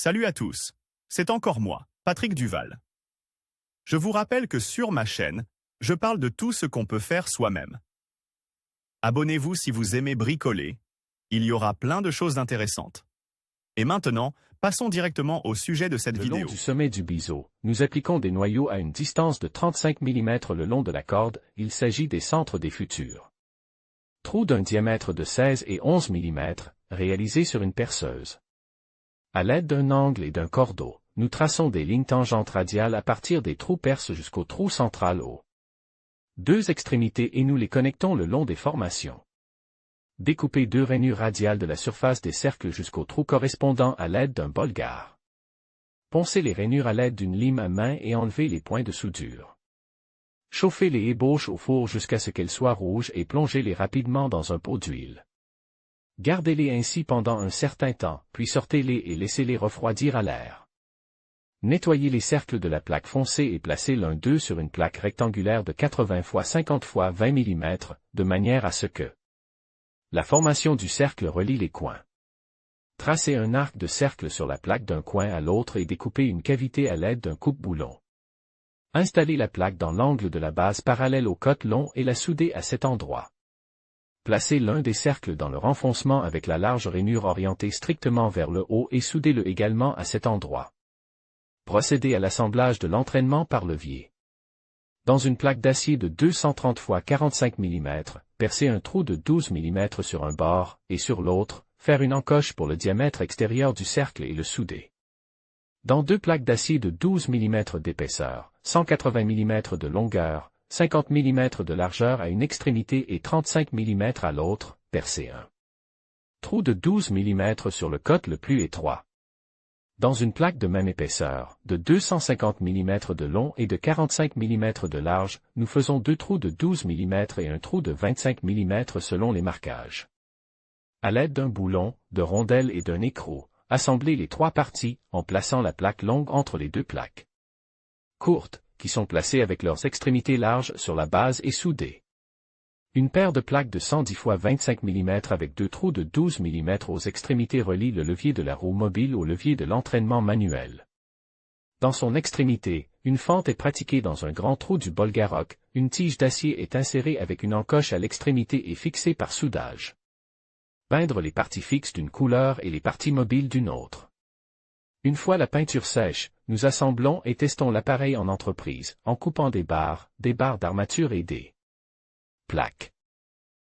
Salut à tous, c'est encore moi, Patrick Duval. Je vous rappelle que sur ma chaîne, je parle de tout ce qu'on peut faire soi-même. Abonnez-vous si vous aimez bricoler, il y aura plein de choses intéressantes. Et maintenant, passons directement au sujet de cette vidéo. Le long du sommet du biseau, nous appliquons des noyaux à une distance de 35 mm le long de la corde, il s'agit des centres des futurs. Trous d'un diamètre de 16 et 11 mm, réalisés sur une perceuse. À l'aide d'un angle et d'un cordeau, nous traçons des lignes tangentes radiales à partir des trous perces jusqu'au trou central aux deux extrémités et nous les connectons le long des formations. Découpez deux rainures radiales de la surface des cercles jusqu'au trou correspondant à l'aide d'un bolgar. Poncez les rainures à l'aide d'une lime à main et enlevez les points de soudure. Chauffez les ébauches au four jusqu'à ce qu'elles soient rouges et plongez-les rapidement dans un pot d'huile. Gardez-les ainsi pendant un certain temps, puis sortez-les et laissez-les refroidir à l'air. Nettoyez les cercles de la plaque foncée et placez l'un d'eux sur une plaque rectangulaire de 80 x 50 x 20 mm, de manière à ce que la formation du cercle relie les coins. Tracez un arc de cercle sur la plaque d'un coin à l'autre et découpez une cavité à l'aide d'un coupe-boulon. Installez la plaque dans l'angle de la base parallèle au côte long et la soudez à cet endroit. Placez l'un des cercles dans le renfoncement avec la large rainure orientée strictement vers le haut et soudez-le également à cet endroit. Procédez à l'assemblage de l'entraînement par levier. Dans une plaque d'acier de 230 x 45 mm, percez un trou de 12 mm sur un bord, et sur l'autre, faire une encoche pour le diamètre extérieur du cercle et le souder. Dans deux plaques d'acier de 12 mm d'épaisseur, 180 mm de longueur, 50 mm de largeur à une extrémité et 35 mm à l'autre, percez un trou de 12 mm sur le côte le plus étroit. Dans une plaque de même épaisseur, de 250 mm de long et de 45 mm de large, nous faisons deux trous de 12 mm et un trou de 25 mm selon les marquages. À l'aide d'un boulon, de rondelles et d'un écrou, assemblez les trois parties, en plaçant la plaque longue entre les deux plaques courtes, qui sont placées avec leurs extrémités larges sur la base et soudées. Une paire de plaques de 110 x 25 mm avec deux trous de 12 mm aux extrémités relie le levier de la roue mobile au levier de l'entraînement manuel. Dans son extrémité, une fente est pratiquée dans un grand trou du bolgarok, une tige d'acier est insérée avec une encoche à l'extrémité et fixée par soudage. Peindre les parties fixes d'une couleur et les parties mobiles d'une autre. Une fois la peinture sèche, nous assemblons et testons l'appareil en entreprise, en coupant des barres d'armature et des plaques.